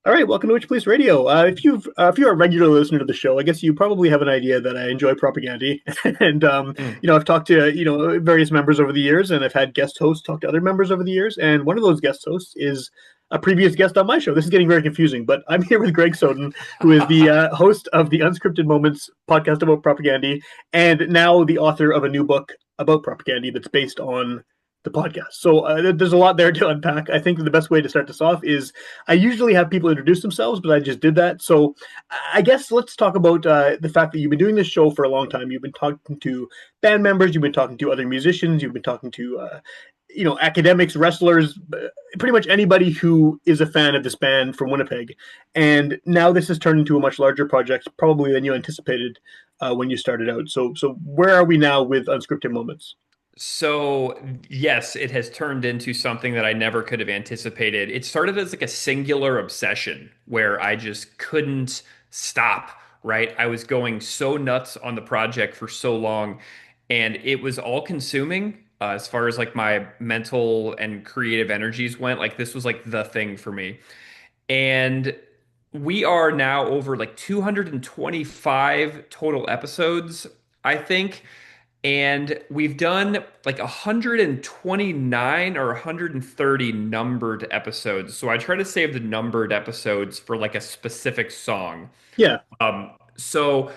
All right, welcome to Witchpolice Radio. If you're a regular listener to the show, I guess you probably have an idea that I enjoy propaganda, and Mm. I've talked to various members over the years, and I've had guest hosts talk to other members over the years, and one of those guest hosts is a previous guest on my show. This is getting very confusing, but I'm here with Greg Soden, who is the host of the Unscripted Moments podcast about propaganda, and now the author of a new book about propaganda that's based on the podcast. So there's a lot there to unpack. I think the best way to start this off is I usually have people introduce themselves, but I just did that. So I guess let's talk about the fact that you've been doing this show for a long time. You've been talking to band members, you've been talking to other musicians, you've been talking to academics, wrestlers, pretty much anybody who is a fan of this band from Winnipeg. And now this has turned into a much larger project, probably than you anticipated when you started out. So where are we now with Unscripted Moments? So, yes, it has turned into something that I never could have anticipated. It started as like a singular obsession where I just couldn't stop, right? I was going so nuts on the project for so long, and it was all consuming as far as like my mental and creative energies went. Like, this was like the thing for me. And we are now over like 225 total episodes, I think. And we've done like 129 or 130 numbered episodes. So I try to save the numbered episodes for like a specific song. Yeah, So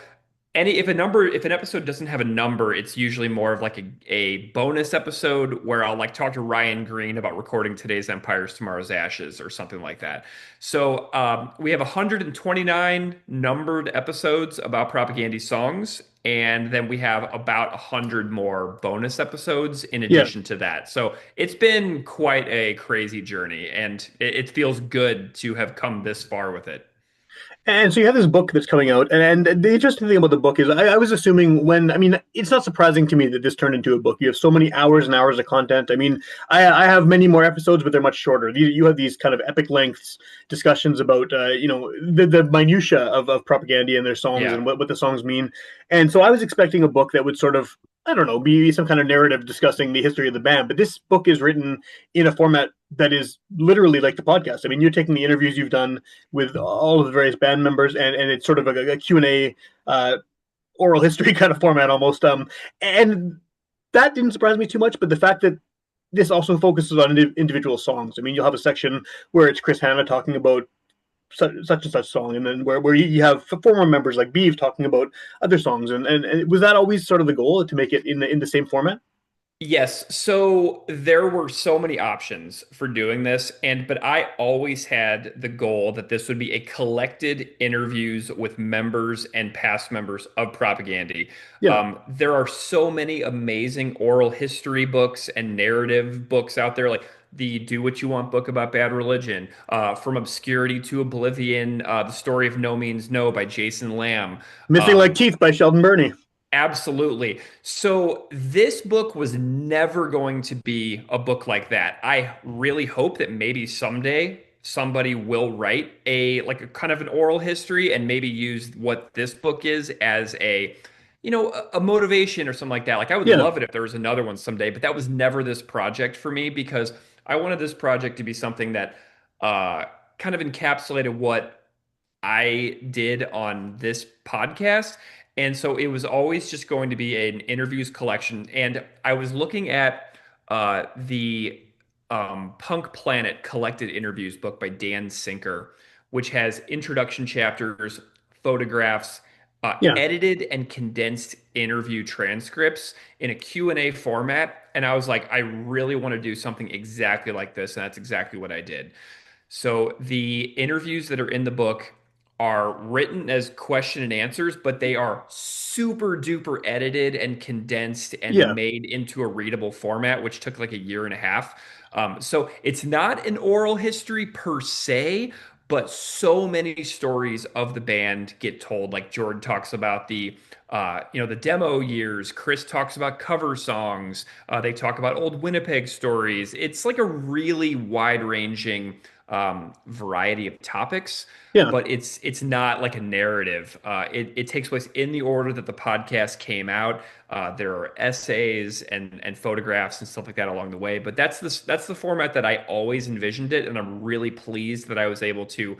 if an episode doesn't have a number, it's usually more of like a bonus episode where I'll like talk to Ryan Green about recording today's Empires, Tomorrow's Ashes or something like that. So we have 129 numbered episodes about propaganda songs, and then we have about 100 more bonus episodes in yeah. addition to that. So it's been quite a crazy journey, and it feels good to have come this far with it. And so you have this book that's coming out, and the interesting thing about the book is I was assuming when I mean it's not surprising to me that this turned into a book. You have so many hours and hours of content. I mean, I have many more episodes, but they're much shorter. You have these kind of epic lengths discussions about the minutia of propaganda and their songs Yeah. and what the songs mean. And so I was expecting a book that would sort of I don't know be some kind of narrative discussing the history of the band, but this book is written in a format that is literally like the podcast. I mean, you're taking the interviews you've done with all of the various band members, and it's sort of a Q&A oral history kind of format almost. And that didn't surprise me too much, but the fact that this also focuses on individual songs. I mean, you'll have a section where it's Chris Hanna talking about such and such song, and then where you have former members like Beeve talking about other songs. And was that always sort of the goal to make it in the same format? Yes, so there were so many options for doing this, but I always had the goal that this would be a collected interviews with members and past members of Propaganda. Yeah, There are so many amazing oral history books and narrative books out there, like the Do What You Want book about bad religion, From Obscurity to Oblivion, The Story of No Means No by Jason Lamb. Missing Like Um, Teeth by Sheldon Burney. Absolutely. So this book was never going to be a book like that. I really hope that maybe someday somebody will write a like a kind of an oral history and maybe use what this book is as a motivation or something like that. Like I would Yeah, love it if there was another one someday, but that was never this project for me because I wanted this project to be something that uh kind of encapsulated what I did on this podcast. And so it was always just going to be an interviews collection. And I was looking at the Punk Planet Collected Interviews book by Dan Sinker, which has introduction chapters, photographs, yeah. edited and condensed interview transcripts in a Q&A format. And I was like, I really want to do something exactly like this. And that's exactly what I did. So the interviews that are in the book are written as question and answers, but they are super duper edited and condensed and Yeah. made into a readable format, which took like a year and a half. So it's not an oral history per se, but so many stories of the band get told. Like Jordan talks about the demo years. Chris talks about cover songs. They talk about old Winnipeg stories. It's like a really wide-ranging variety of topics, Yeah. but it's not like a narrative. It takes place in the order that the podcast came out. There are essays and photographs and stuff like that along the way. But that's the format that I always envisioned it, and I'm really pleased that I was able to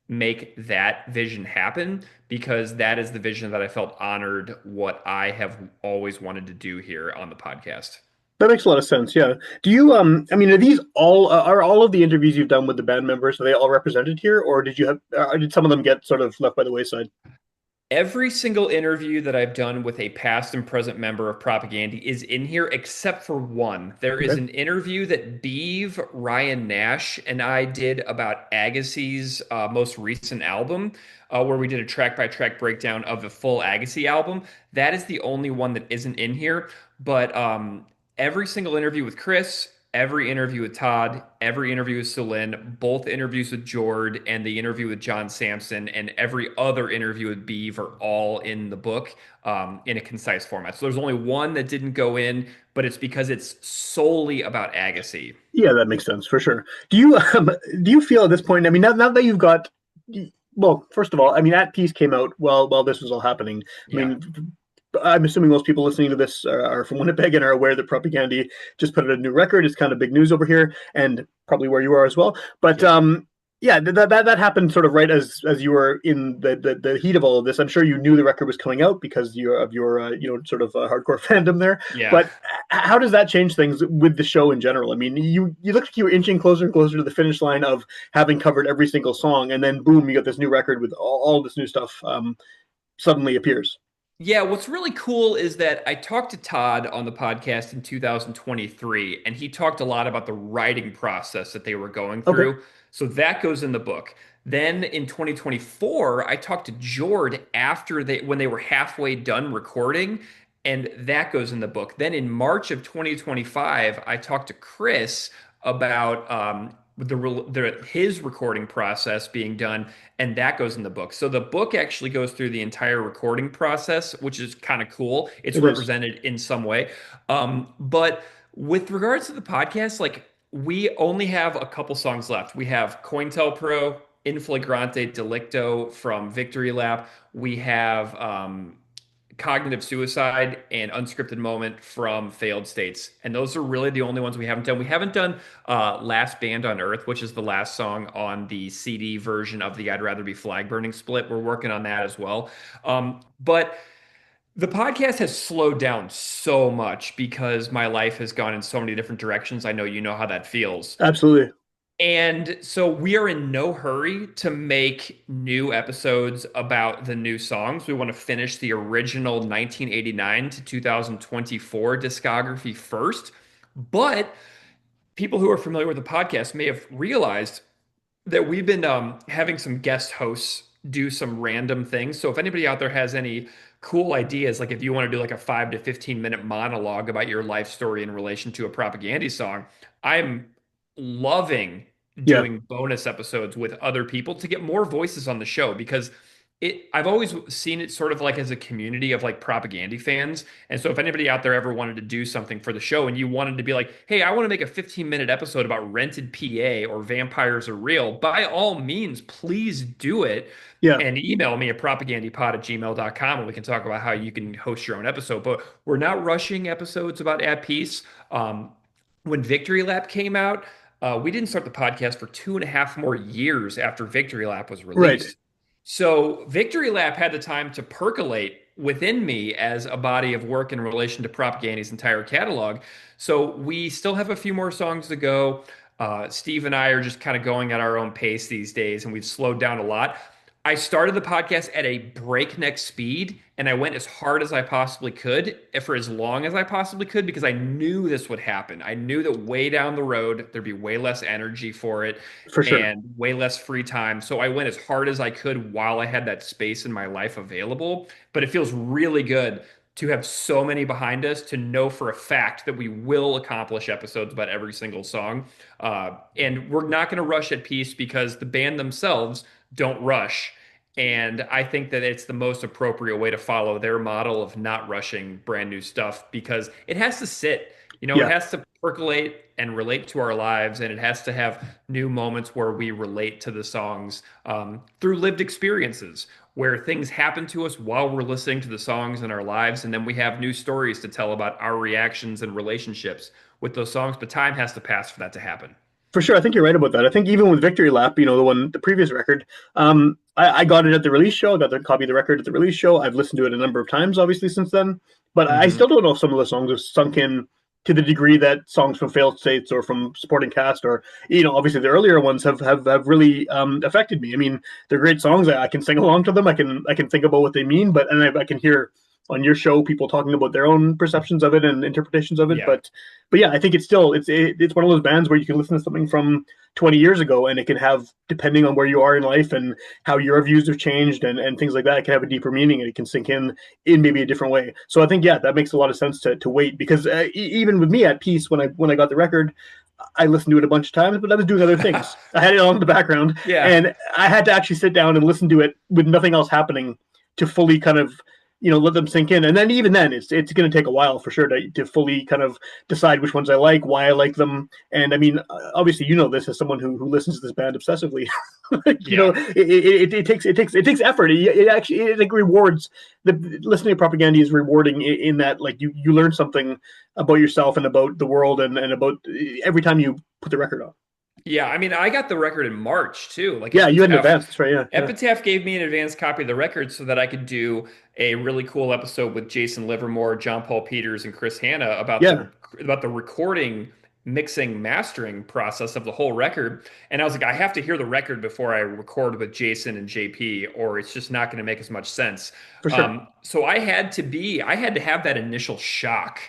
make that vision happen because that is the vision that I felt honored what I have always wanted to do here on the podcast. That makes a lot of sense. Yeah. Do you I mean, are all of the interviews you've done with the band members, are they all represented here, or did some of them get sort of left by the wayside? Every single interview that I've done with a past and present member of Propaganda is in here except for one. There is Okay. an interview that Beeve, Ryan Nash, and I did about Agassi's most recent album, where we did a track by track breakdown of the full Agassi album. That is the only one that isn't in here. But every single interview with Chris, every interview with Todd, every interview with Celine, both interviews with Jord, and the interview with John Sampson, and every other interview with Beeve are all in the book in a concise format. So there's only one that didn't go in, but it's because it's solely about Agassi. Yeah, that makes sense for sure. Do you feel at this point? I mean, now that you've got, well, first of all, I mean, At Peace came out while this was all happening. I Yeah, mean, I'm assuming most people listening to this are from Winnipeg and are aware that Propaganda just put out a new record. It's kind of big news over here, and probably where you are as well. But yep. yeah, that happened sort of right as you were in the heat of all of this. I'm sure you knew the record was coming out because of your sort of hardcore fandom there. Yeah. But how does that change things with the show in general? I mean, you looked like you were inching closer and closer to the finish line of having covered every single song, and then boom, you got this new record with all this new stuff suddenly appears. Yeah, what's really cool is that I talked to Todd on the podcast in 2023, and he talked a lot about the writing process that they were going Okay, through. So that goes in the book. Then in 2024, I talked to Jord after when they were halfway done recording, and that goes in the book. Then in March of 2025, I talked to Chris about his recording process being done, and that goes in the book. So the book actually goes through the entire recording process, which is kind of cool. It's it is. represented in some way. But with regards to the podcast, like we only have a couple songs left. We have COINTELPRO, In Flagrante Delicto from Victory Lap. We have Cognitive Suicide and Unscripted Moment from Failed States. And those are really the only ones we haven't done. We haven't done Last Band on Earth, which is the last song on the CD version of the I'd Rather Be Flag Burning split. We're working on that as well. But the podcast has slowed down so much because my life has gone in so many different directions. I know you know how that feels. Absolutely. And so we are in no hurry to make new episodes about the new songs. We want to finish the original 1989 to 2024 discography first. But people who are familiar with the podcast may have realized that we've been having some guest hosts do some random things. So if anybody out there has any cool ideas, like if you want to do like a 5 to 15 minute monologue about your life story in relation to a propaganda song, I'm loving Yeah. doing bonus episodes with other people to get more voices on the show because I've always seen it sort of like as a community of like propaganda fans. And so if anybody out there ever wanted to do something for the show and you wanted to be like, hey, I want to make a 15-minute episode about rented PA or vampires are real, by all means, please do it. Yeah. And email me at propagandapod@gmail.com and we can talk about how you can host your own episode. But we're not rushing episodes about At Peace. When Victory Lap came out, we didn't start the podcast for 2.5 more years after Victory Lap was Right. released. So Victory Lap had the time to percolate within me as a body of work in relation to Propaganda's entire catalog. So we still have a few more songs to go. Steve and I are just kind of going at our own pace these days, and we've slowed down a lot. I started the podcast at a breakneck speed, and I went as hard as I possibly could for as long as I possibly could because I knew this would happen. I knew that way down the road, there'd be way less energy for it For sure. and way less free time. So I went as hard as I could while I had that space in my life available. But it feels really good to have so many behind us to know for a fact that we will accomplish episodes about every single song. And we're not going to rush At Peace because the band themselves don't rush. And I think that it's the most appropriate way to follow their model of not rushing brand new stuff because it has to sit. It Yeah. has to percolate and relate to our lives, and it has to have new moments where we relate to the songs through lived experiences, where things happen to us while we're listening to the songs in our lives, and then we have new stories to tell about our reactions and relationships with those songs. But time has to pass for that to happen. For sure, I think you're right about that. I think even with Victory Lap, the previous record, I got it at the release show. I got the copy of the record at the release show. I've listened to it a number of times, obviously, since then. But I still Hmm. don't know if some of the songs have sunk in to the degree that songs from Failed States or from Supporting Cast or, obviously the earlier ones have really affected me. I mean, they're great songs. I can sing along to them. I can think about what they mean, I can hear on your show people talking about their own perceptions of it and interpretations of it. Yeah. But yeah, I think it's one of those bands where you can listen to something from 20 years ago, and it can have, depending on where you are in life and how your views have changed and things like that, it can have a deeper meaning and it can sink in maybe a different way. So I think, yeah, that makes a lot of sense to wait, because even with me at Peace, when I got the record, I listened to it a bunch of times, but I was doing other things. I had it on in the background, Yeah. and I had to actually sit down and listen to it with nothing else happening to fully kind of let them sink in. And then even then, it's going to take a while for sure to fully kind of decide which ones I like, why I like them. And I mean, obviously, this as someone who listens to this band obsessively. Yeah. It takes effort. It actually it like rewards the listening to propaganda is rewarding in that, like, you learn something about yourself and about the world and about every time you put the record on. Yeah, I mean, I got the record in March too. Like Yeah, you had an advance. That's right. Yeah, yeah, Epitaph gave me an advanced copy of the record so that I could do a really cool episode with Jason Livermore, John Paul Peters, and Chris Hanna yeah, about the recording, mixing, mastering process of the whole record. And I was like, I have to hear the record before I record with Jason and JP, or it's just not going to make as much sense. for sure. So I had to have that initial shock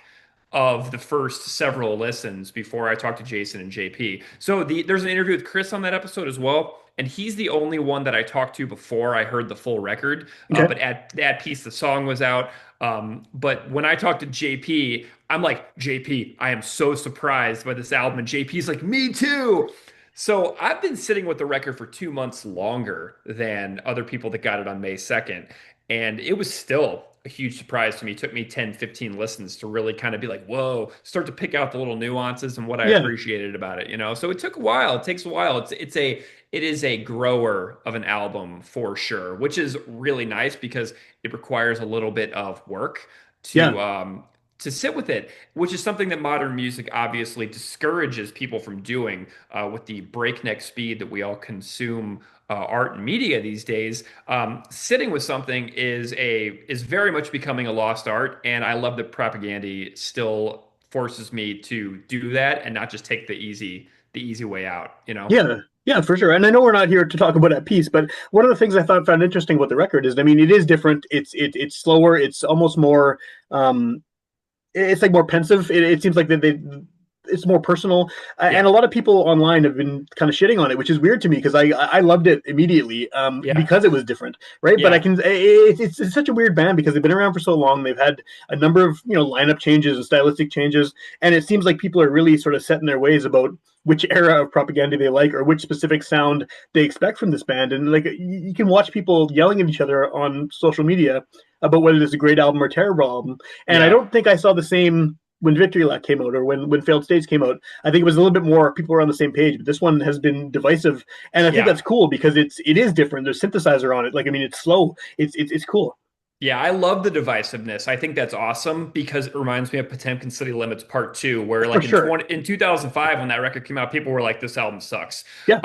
of the first several listens before I talked to Jason and JP. So there's an interview with Chris on that episode as well, and he's the only one that I talked to before I heard the full record. Okay. But at that piece, the song was out. But when I talked to JP, I'm like, JP, I am so surprised by this album, and JP's like, me too. So I've been sitting with the record for 2 months longer than other people that got it on May 2nd. And it was still a huge surprise to me. It took me 10, 15 listens to really kind of be like, whoa, start to pick out the little nuances and what I Yeah, appreciated about it, you know? So it took a while. It takes a while. It is a grower of an album for sure, which is really nice because it requires a little bit of work yeah, to sit with it, which is something that modern music obviously discourages people from doing with the breakneck speed that we all consume art and media these days. Sitting with something is very much becoming a lost art, and I love that propaganda still forces me to do that and not just take the easy way out, you know? yeah, yeah, for sure. And I know we're not here to talk about that piece, but one of the things I found interesting about the record is, I mean, it is different. It's slower. It's almost more. It's like more pensive. It seems like they it's more personal, and Yeah, a lot of people online have been kind of shitting on it, which is weird to me because I loved it immediately, yeah, because it was different, right? But I yeah, can it's such a weird band because they've been around for so long. They've had a number of lineup changes and stylistic changes, and it seems like people are really sort of set in their ways about which era of propaganda they like or which specific sound they expect from this band. And like you can watch people yelling at each other on social media about whether it's a great album or terrible album. And I yeah. don't think I saw the same when Victory Lap came out or when Failed States came out. I think it was a little bit more people were on the same page, but this one has been divisive, and I think Yeah. that's cool because it is different. There's synthesizer on it. Like, I mean, it's slow. It's cool. Yeah, I love the divisiveness. I think that's awesome because it reminds me of Potemkin City Limits Part 2, where For like sure. in 2005 when that record came out, people were like, this album sucks. Yeah.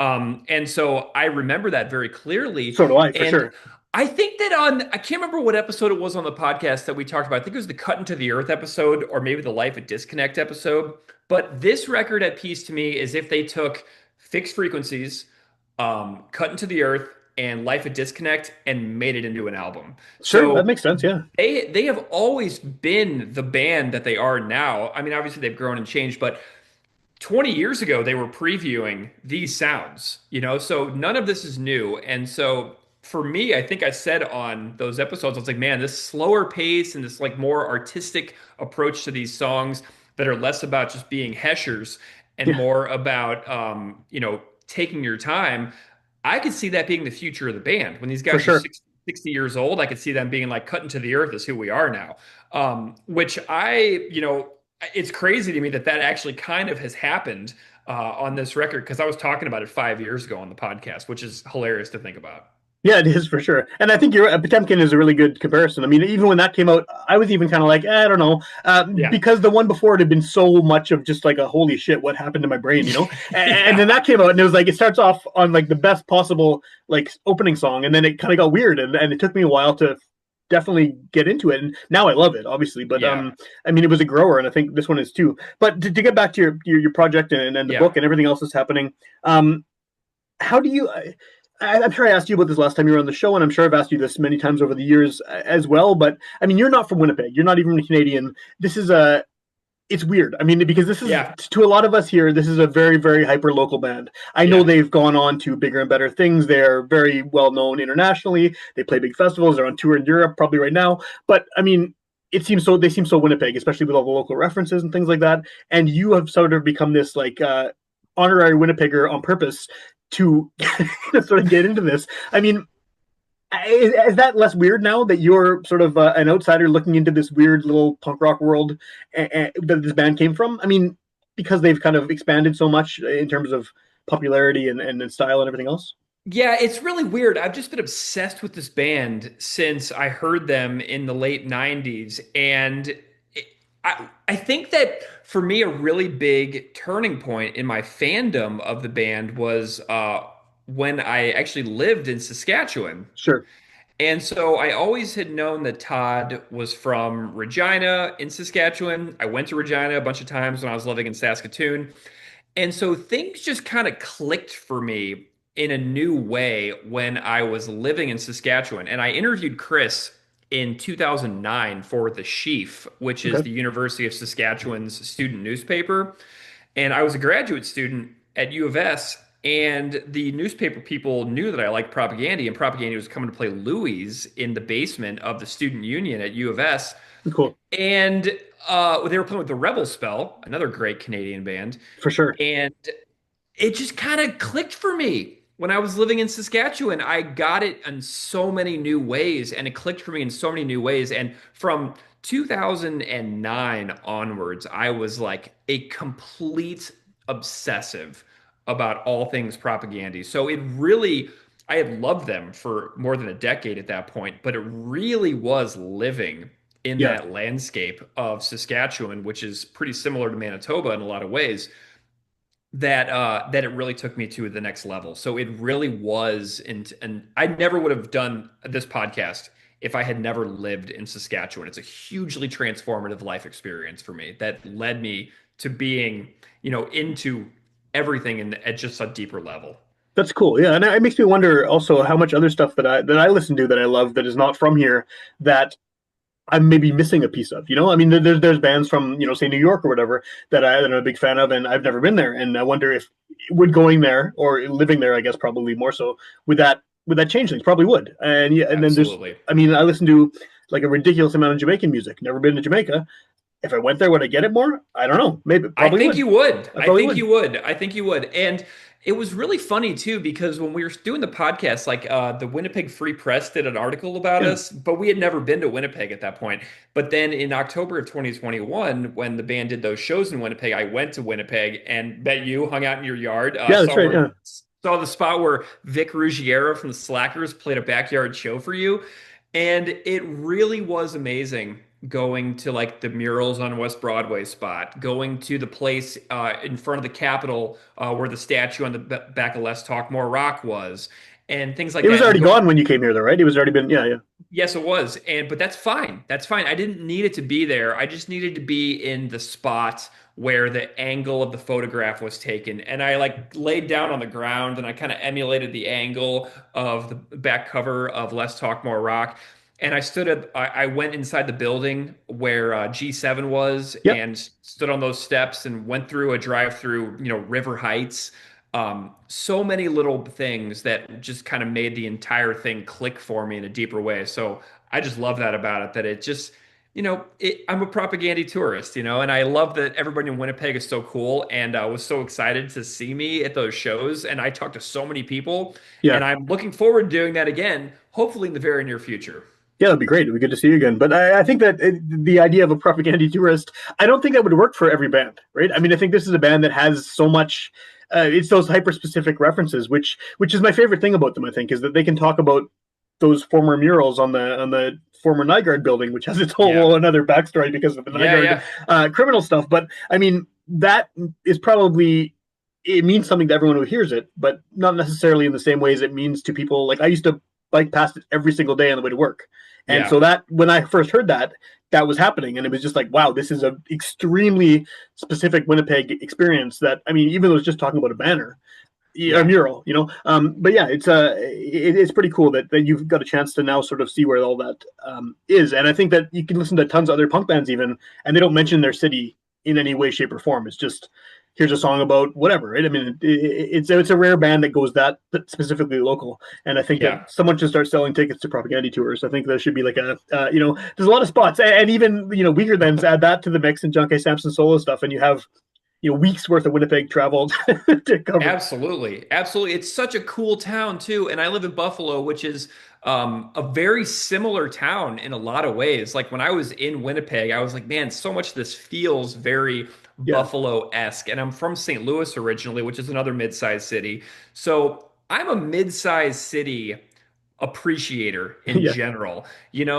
And so I remember that very clearly. So do I, for And sure. I think that I can't remember what episode it was on the podcast that we talked about. I think it was the Cut into the Earth episode or maybe the Life at Disconnect episode. But this record at Peace to me is if they took fixed frequencies, Cut into the Earth, and Life at Disconnect and made it into an album. Sure, that So makes sense. Yeah. they have always been the band that they are now. I mean, obviously they've grown and changed, but 20 years ago they were previewing these sounds, you know? So none of this is new. And so for me, I think I said on those episodes, I was like, man, this slower pace and this like more artistic approach to these songs that are less about just being heshers and Yeah, more about taking your time. I could see that being the future of the band. When these for guys are sure. 60 years old, I could see them being like cut into the earth is who we are now. Which it's crazy to me that that actually kind of has happened on this record because I was talking about it 5 years ago on the podcast, which is hilarious to think about. Yeah, it is for sure. And I think you're Potemkin is a really good comparison. I mean, even when that came out, I was even kind of like, I don't know, Yeah. because the one before it had been so much of just like a holy shit, what happened to my brain, you know? And then Yeah. that came out, and it was like it starts off on like the best possible like opening song, and then it kind of got weird, and it took me a while to definitely get into it. And now I love it, obviously. But Yeah. I mean, it was a grower, and I think this one is too. But to get back to your project and the Yeah. book and everything else that's happening, um, how do you? I'm sure I asked you about this last time you were on the show, and I'm sure I've asked you this many times over the years as well. But I mean, you're not from Winnipeg. You're not even a Canadian. This is a. It's weird. I mean, because this is Yeah. to a lot of us here, this is a very, very hyper local band. I know Yeah. they've gone on to bigger and better things. They're very well known internationally. They play big festivals. They're on tour in Europe probably right now. But I mean, it seems so. They seem so Winnipeg, especially with all the local references and things like that. And you have sort of become this like honorary Winnipegger on purpose to sort of get into this. I mean, is that less weird now that you're sort of an outsider looking into this weird little punk rock world that this band came from? I mean, because they've kind of expanded so much in terms of popularity and style and everything else. Yeah, it's really weird. I've just been obsessed with this band since I heard them in the late 90s. And I think that for me, a really big turning point in my fandom of the band was when I actually lived in Saskatchewan. Sure. And so I always had known that Todd was from Regina in Saskatchewan. I went to Regina a bunch of times when I was living in Saskatoon. And so things just kind of clicked for me in a new way when I was living in Saskatchewan. And I interviewed Chris in 2009 for The Sheaf, which is Okay. the University of Saskatchewan's student newspaper. And I was a graduate student at U of S, and the newspaper people knew that I liked Propaganda, and Propaganda was coming to play Louis in the basement of the student union at U of S. Cool. And they were playing with the Rebel Spell, another great Canadian band. For sure. And it just kind of clicked for me when I was living in Saskatchewan. I got it in so many new ways, and it clicked for me in so many new ways. And from 2009 onwards, I was like a complete obsessive about all things Propaganda. So it really, I had loved them for more than a decade at that point, but it really was living in Yeah. that landscape of Saskatchewan, which is pretty similar to Manitoba in a lot of ways, that it really took me to the next level. So it really was, and I never would have done this podcast if I had never lived in Saskatchewan. It's a hugely transformative life experience for me that led me to being, into everything at just a deeper level. That's cool. Yeah, and it makes me wonder also how much other stuff that I listen to that I love that is not from here that I'm maybe missing a piece of. I mean, there's bands from say New York or whatever that I'm a big fan of, and I've never been there, and I wonder if would going there or living there, I guess probably more so, would that change things? Probably would. And yeah, and then Absolutely. I mean, I listen to like a ridiculous amount of Jamaican music. Never been to Jamaica. If I went there, would I get it more? I don't know. Maybe, I probably think would. you would. I I probably think would. you would. I think you would. And it was really funny too, because when we were doing the podcast, like the Winnipeg Free Press did an article about Yeah, us, but we had never been to Winnipeg at that point. But then in October of 2021, when the band did those shows in Winnipeg, I went to Winnipeg and met you, hung out in your yard, yeah, that's right. Yeah, saw the spot where Vic Ruggiero from the Slackers played a backyard show for you. And it really was amazing going to like the murals on West Broadway spot, going to the place in front of the Capitol where the statue on the back of Let's Talk More Rock was, and things like it was that. And already gone when you came here, though, right? It was already been. Yeah, yeah, yes, it was. But that's fine. That's fine. I didn't need it to be there. I just needed to be in the spot where the angle of the photograph was taken. And I like laid down on the ground and I kind of emulated the angle of the back cover of Less Talk More Rock. And I went inside the building where G7 was yep. and stood on those steps and went through a drive through, River Heights. So many little things that just kind of made the entire thing click for me in a deeper way. So I just love that about it, that it just, I'm a Propaganda tourist, and I love that everybody in Winnipeg is so cool and was so excited to see me at those shows. And I talked to so many people, Yeah. and I'm looking forward to doing that again, hopefully in the very near future. Yeah, that'd be great. It'd be good to see you again. But I think that the idea of a propaganda tourist, I don't think that would work for every band, right? I mean, I think this is a band that has so much. it's those hyper specific references, which is my favorite thing about them. I think is that they can talk about those former murals on the former Nygaard building, which has its Yeah. whole another backstory because of the Yeah, Nygaard yeah. criminal stuff. But I mean, that is probably, it means something to everyone who hears it, but not necessarily in the same ways it means to people. Like I used to bike past it every single day on the way to work, and Yeah. so that when I first heard that that was happening, and it was just like, wow, this is a extremely specific Winnipeg experience. That I mean, even though it's just talking about a banner, a Yeah. mural, you know. But yeah, it's pretty cool that you've got a chance to now sort of see where all that is, and I think that you can listen to tons of other punk bands even, and they don't mention their city in any way, shape, or form. It's just here's a song about whatever, right? I mean, it's a rare band that goes that specifically local, and I think that Yeah. someone should start selling tickets to propaganda tours. I think there should be like a you know, there's a lot of spots, and even you know, Weaker Thans add that to the mix and Junkie Sampson solo stuff, and you have you know weeks worth of Winnipeg travel to cover. Absolutely. Absolutely. It's such a cool town too. And I live in Buffalo, which is a very similar town in a lot of ways. Like when I was in Winnipeg, I was like, man, so much of this feels very Yeah, Buffalo-esque. And I'm from St. Louis originally, which is another mid-sized city. So I'm a mid-sized city appreciator in yeah, general.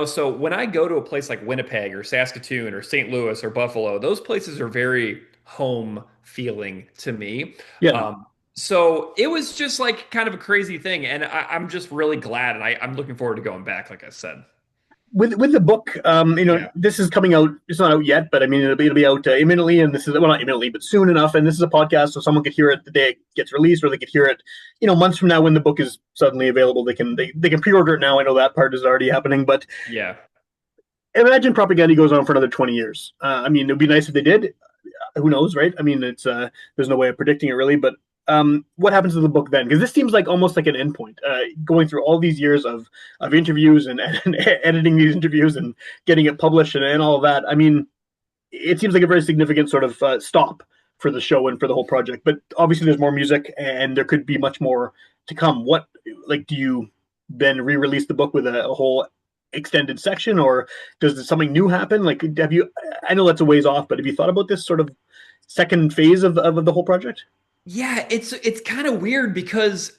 So when I go to a place like Winnipeg or Saskatoon or St. Louis or Buffalo, those places are very home feeling to me. yeah. Um, so it was just like kind of a crazy thing, and I'm just really glad, and I'm looking forward to going back, like I said. With the book, you know, Yeah, this is coming out. It's not out yet, but I mean, it'll be out imminently, and this is well, not imminently, but soon enough. And this is a podcast, so someone could hear it the day it gets released, or they could hear it, you know, months from now when the book is suddenly available. They can pre-order it now. I know that part is already happening, but yeah. imagine propaganda goes on for another 20 years. I mean, it'd be nice if they did. Who knows, right? I mean, it's there's no way of predicting it really, but what happens to the book then? Because this seems like almost like an endpoint, going through all these years of interviews and editing these interviews and getting it published and all of that. I mean, it seems like a very significant sort of stop for the show and for the whole project. But obviously, there's more music, and there could be much more to come. What like do you then re-release the book with a whole extended section, or does something new happen? Like, have you? I know that's a ways off, but have you thought about this sort of second phase of the whole project? Yeah, it's kind of weird because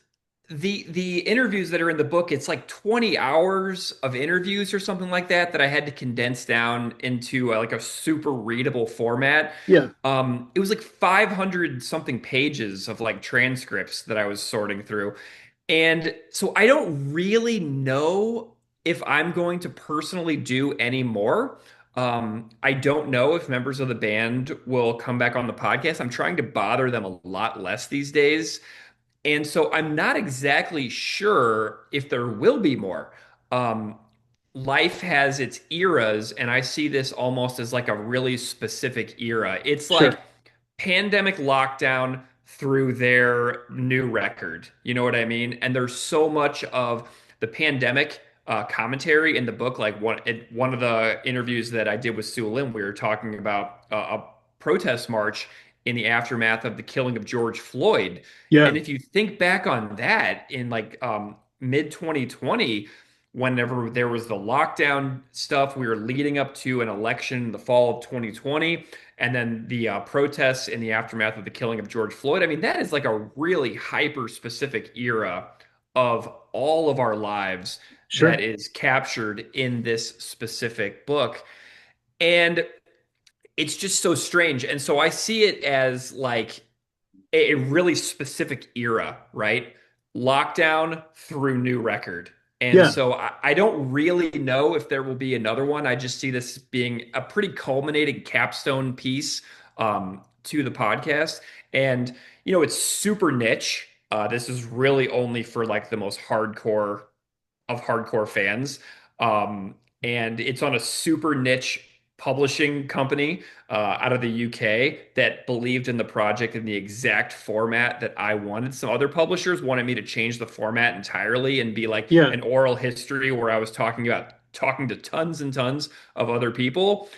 the interviews that are in the book, it's like 20 hours of interviews or something like that I had to condense down into like a super readable format. Yeah, It was like 500 something pages of like transcripts that I was sorting through. And so I don't really know if I'm going to personally do any more. I don't know if members of the band will come back on the podcast. I'm trying to bother them a lot less these days. And so I'm not exactly sure if there will be more. Um, Life has its eras, and I see this almost as like a really specific era. It's like sure. pandemic lockdown through their new record. You know what I mean? And there's so much of the pandemic commentary in the book. Like one of the interviews that I did with Sue Lin, we were talking about a protest march in the aftermath of the killing of George Floyd. Yeah, And if you think back on that in like mid 2020, whenever there was the lockdown stuff, we were leading up to an election in the fall of 2020, and then the protests in the aftermath of the killing of George Floyd. I mean, that is like a really hyper specific era of all of our lives that sure. is captured in this specific book. And it's just so strange. And so I see it as like a really specific era, right? Lockdown through new record. And Yeah, so I don't really know if there will be another one. I just see this being a pretty culminating capstone piece to the podcast. And, it's super niche. This is really only for like the most hardcore of hardcore fans. Um, and it's on a super niche publishing company out of the UK that believed in the project in the exact format that I wanted. Some other publishers wanted me to change the format entirely and be like yeah, an oral history where I was talking to tons and tons of other people.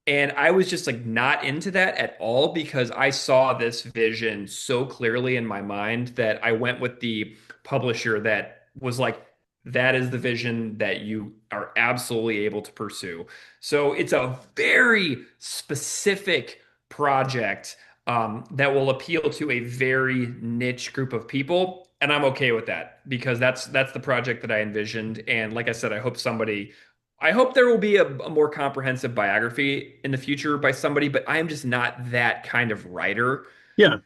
And I was just like not into that at all because I saw this vision so clearly in my mind that I went with the publisher that was like, that is the vision that you are absolutely able to pursue. So it's a very specific project. that will appeal to a very niche group of people, and I'm okay with that because that's the project that I envisioned. And like I said, I hope there will be a more comprehensive biography in the future by somebody, but I am just not that kind of writer. Yeah,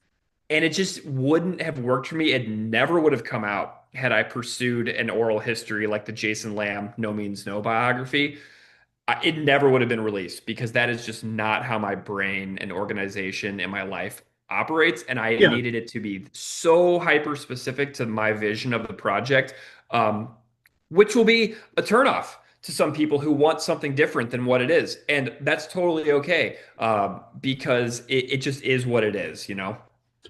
And it just wouldn't have worked for me. It never would have come out had I pursued an oral history like the Jason Lamb No Means No biography. It never would have been released because that is just not how my brain and organization in my life operates. And I yeah, needed it to be so hyper specific to my vision of the project, um, which will be a turnoff to some people who want something different than what it is. And that's totally okay, because it just is what it is, you know?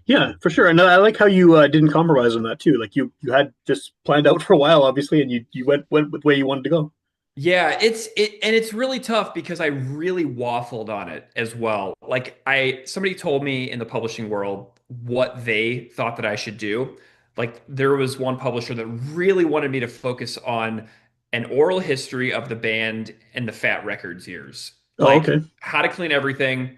yeah, for sure. And I like how you didn't compromise on that too. Like you had this planned out for a while, obviously, and you went with the way you wanted to go. Yeah, and it's really tough because I really waffled on it as well. Like somebody told me in the publishing world what they thought that I should do. Like there was one publisher that really wanted me to focus on an oral history of the band and the Fat Records years. Oh, Like okay. how to clean everything,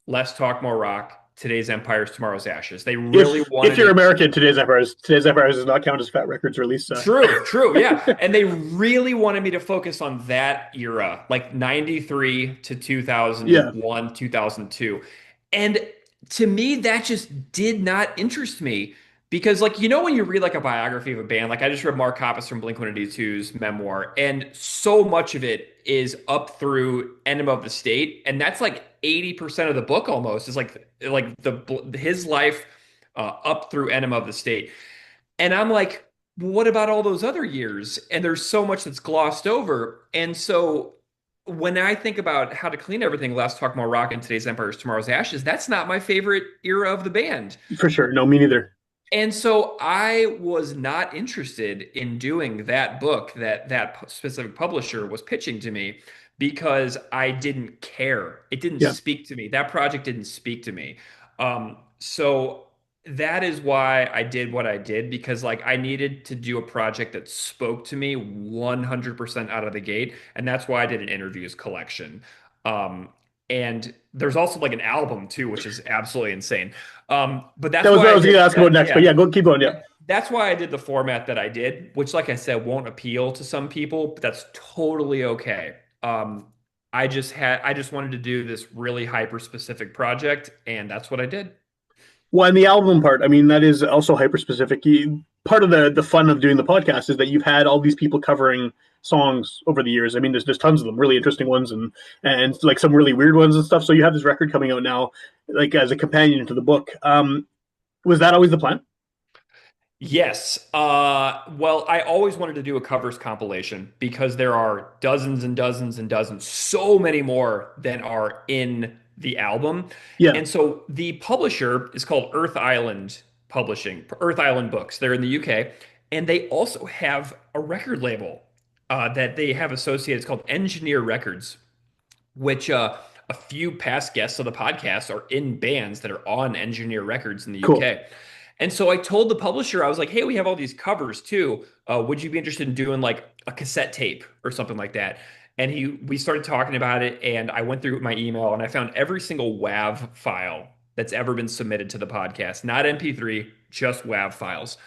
less talk, more rock, today's empires, tomorrow's ashes. They really If wanted you're it. American, today's Empires does not count as Fat Records release. True, true, yeah. And they really wanted me to focus on that era, like 93 to Yeah. 2001, 2002. And to me, that just did not interest me because, like, you know, when you read like a biography of a band, like I just read Mark Hoppus from Blink-182's memoir, and so much of it is up through Enema of the State, and that's like 80% of the book almost is like the his life up through Enema of the State. And I'm like, well, what about all those other years? And there's so much that's glossed over. And so when I think about how to clean everything, last talk more rock and today's empires, tomorrow's ashes, that's not my favorite era of the band. For sure. No, me neither. And so I was not interested in doing that book that specific publisher was pitching to me because I didn't care. It didn't Yeah. speak to me. That project didn't speak to me. So that is why I did what I did because like I needed to do a project that spoke to me 100% out of the gate, and that's why I did an interviews collection. Um, and there's also like an album too, which is absolutely insane. But That that's was what why I I was going to did ask about next. But yeah. yeah, go keep going. Yeah. That's why I did the format that I did, which, like I said, won't appeal to some people, but that's totally okay. I just wanted to do this really hyper specific project, and that's what I did. Well, and the album part, I mean, that is also hyper specific. Part of the fun of doing the podcast is that you've had all these people covering songs over the years. I mean, there's tons of them, really interesting ones, and like some really weird ones and stuff. So you have this record coming out now, like as a companion to the book. Was that always the plan? Yes. Well, I always wanted to do a covers compilation because there are dozens and dozens and dozens, so many more than are in the album. Yeah, And so the publisher is called Earth Island Publishing, Earth Island Books. They're in the UK, and they also have a record label that they have associated. It's called Engineer Records, which a few past guests of the podcast are in bands that are on Engineer Records in the cool. UK. And so I told the publisher, I was like, hey, we have all these covers too. Would you be interested in doing like a cassette tape or something like that? And we started talking about it, and I went through my email and I found every single WAV file that's ever been submitted to the podcast, not MP3, just WAV files,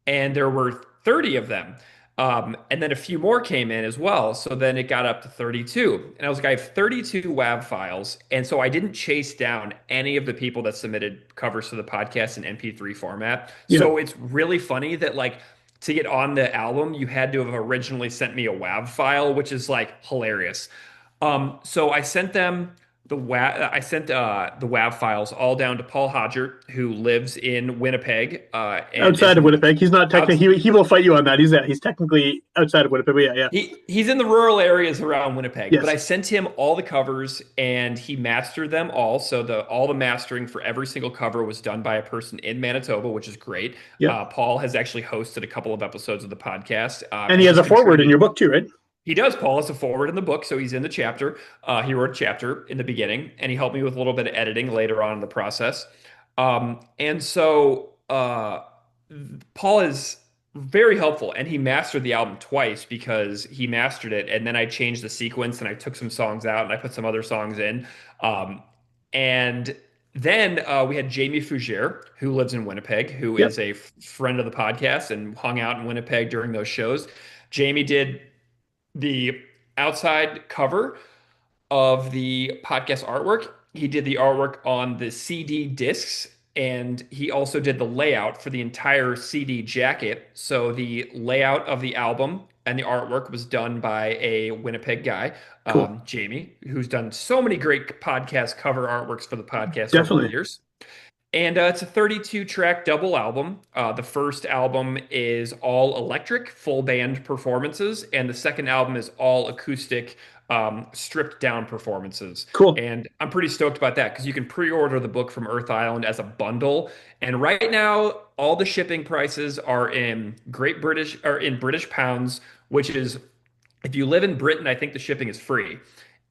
and there were 30 of them. And then a few more came in as well. So then it got up to 32. And I was like, I have 32 WAV files. And so I didn't chase down any of the people that submitted covers to the podcast in MP3 format. Yeah, So it's really funny that, like, to get on the album, you had to have originally sent me a WAV file, which is like hilarious. So I sent them the WAV files all down to Paul Hodgert, who lives in Winnipeg, and is outside of in Winnipeg, he's not out, technically. He will fight you on that. He's technically outside of Winnipeg. But yeah, yeah, he's in the rural areas around Winnipeg. But yes, I sent him all the covers, and he mastered them all. So the all the mastering for every single cover was done by a person in Manitoba, which is great. yeah. Paul has actually hosted a couple of episodes of the podcast, And he and has he's a forward in contributed. your book too, right? He does. Paul is a forward in the book, so he's in the chapter. He wrote a chapter in the beginning, and he helped me with a little bit of editing later on in the process. And so Paul is very helpful, and he mastered the album twice because he mastered it, and then I changed the sequence, and I took some songs out, and I put some other songs in. Um, and Then we had Jamie Fougere, who lives in Winnipeg, who Yep. is a friend of the podcast and hung out in Winnipeg during those shows. Jamie did the outside cover of the podcast artwork. He did the artwork on the CD discs, and he also did the layout for the entire CD jacket. So the layout of the album and the artwork was done by a Winnipeg guy, Cool. Jamie, who's done so many great podcast cover artworks for the podcast over the Definitely. years. And it's a 32 track double album. The first album is all electric, full band performances, and the second album is all acoustic, stripped down performances. Cool. And I'm pretty stoked about that because you can pre order the book from Earth Island as a bundle. And right now, all the shipping prices are in Great British or in British pounds, which is if you live in Britain, I think the shipping is free.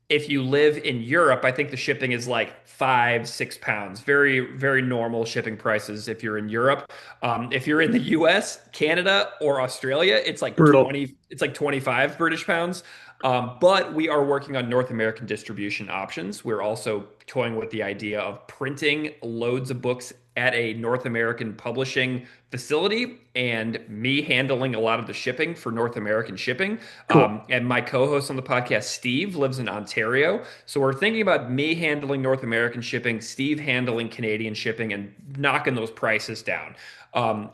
If you live in Europe, I think the shipping is like 5, 6 pounds. Very, very normal shipping prices if you're in Europe. If you're in the US, Canada, or Australia, it's like Brutal. 20, it's like 25 British pounds. But we are working on North American distribution options. We're also toying with the idea of printing loads of books at a North American publishing facility and me handling a lot of the shipping for North American shipping. Cool. And my co-host on the podcast, Steve, lives in Ontario. So we're thinking about me handling North American shipping, Steve handling Canadian shipping, and knocking those prices down.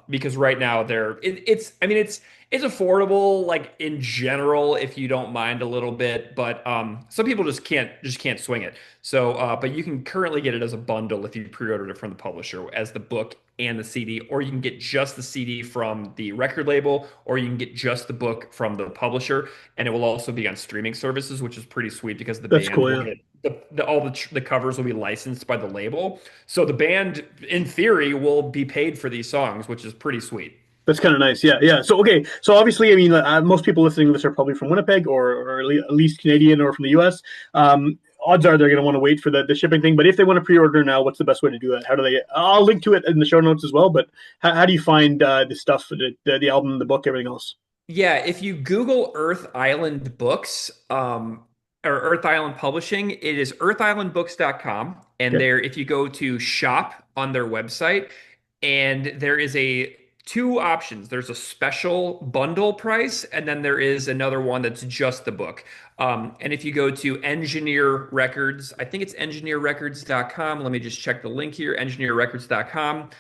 Because right now I mean, it's affordable, like in general, if you don't mind a little bit, but some people just can't swing it. So, but you can currently get it as a bundle if you pre-ordered it from the publisher as the book and the CD, or you can get just the CD from the record label, or you can get just the book from the publisher, and it will also be on streaming services, which is pretty sweet because the That's band cool. will Yeah. get all the covers will be licensed by the label, so the band, in theory, will be paid for these songs, which is pretty sweet. That's kind of nice. Yeah, yeah. So okay, so obviously, I mean, most people listening to this are probably from Winnipeg or at least Canadian or from the U.S. Odds are they're going to want to wait for the shipping thing. But if they want to pre-order now, what's the best way to do that? How do they? I'll link to it in the show notes as well. But how do you find the stuff, the album, the book, everything else? Yeah, if you Google Earth Island Books, or Earth Island Publishing, it is earthislandbooks.com. And Okay, there, if you go to shop on their website, and there is a two options. There's a special bundle price, and then there is another one that's just the book. And if you go to Engineer Records, I think it's engineerrecords.com. Let me just check the link here, engineerrecords.com.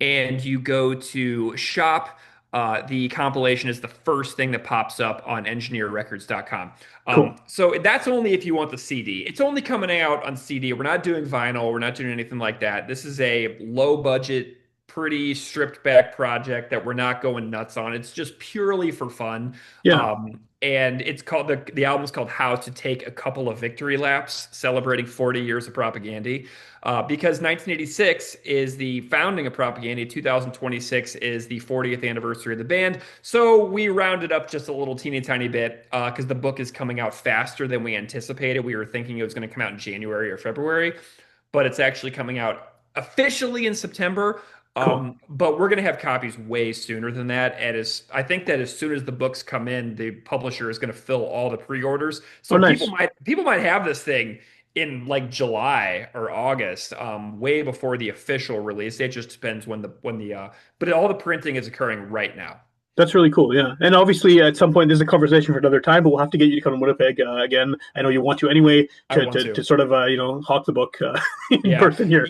And you go to shop. The compilation is the first thing that pops up on engineerrecords.com. cool. So that's only if you want the CD. It's only coming out on CD. We're not doing vinyl. We're not doing anything like that. This is a low budget, pretty stripped back project that we're not going nuts on. It's just purely for fun. Yeah, And it's called the album's called How to Take a Couple of Victory Laps, celebrating 40 years of propaganda. Because 1986 is the founding of Propaganda, 2026 is the 40th anniversary of the band. So we rounded up just a little teeny tiny bit because the book is coming out faster than we anticipated. We were thinking it was going to come out in January or February, but it's actually coming out officially in September. cool. But we're going to have copies way sooner than that. I think that as soon as the books come in, the publisher is going to fill all the pre-orders. Oh, So nice. people might have this thing in like July or August, way before the official release. It just depends but all the printing is occurring right now. That's really cool. Yeah, and obviously at some point there's a conversation for another time, but we'll have to get you to come to Winnipeg again. I know you want to anyway I to want to to. sort of hawk the book in Yeah. person here.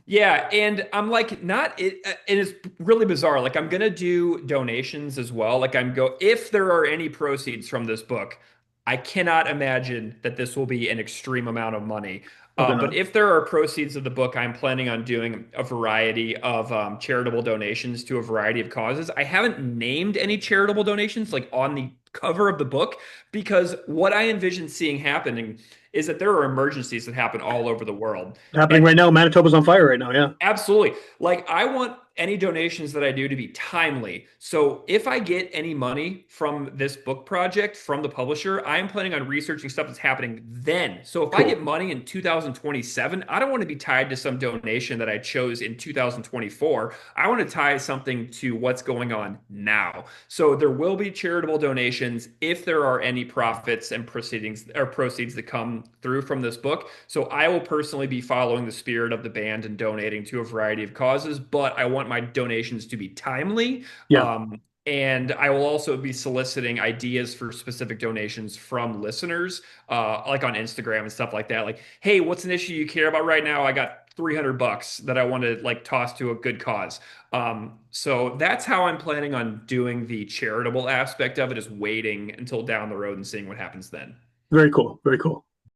Yeah, and I'm like not it and it's really bizarre. Like I'm gonna do donations as well. Like if there are any proceeds from this book, I cannot imagine that this will be an extreme amount of money. Probably But not. if there are proceeds of the book, I'm planning on doing a variety of charitable donations to a variety of causes. I haven't named any charitable donations like on the cover of the book because what I envision seeing happening is that there are emergencies that happen all over the world. Happening And right now. Manitoba's on fire right now. Yeah. absolutely. Like I want any donations that I do to be timely. So if I get any money from this book project from the publisher, I am planning on researching stuff that's happening then. So if I Cool. get money in 2027, I don't want to be tied to some donation that I chose in 2024. I want to tie something to what's going on now. So there will be charitable donations if there are any profits and proceeds that come through from this book. So I will personally be following the spirit of the band and donating to a variety of causes, but I want my donations to be timely. Yeah. And I will also be soliciting ideas for specific donations from listeners, like on Instagram and stuff like that. Like, hey, what's an issue you care about right now? I got $300 that I want to like toss to a good cause. So that's how I'm planning on doing the charitable aspect of it, is waiting until down the road and seeing what happens then. Very cool. Very cool.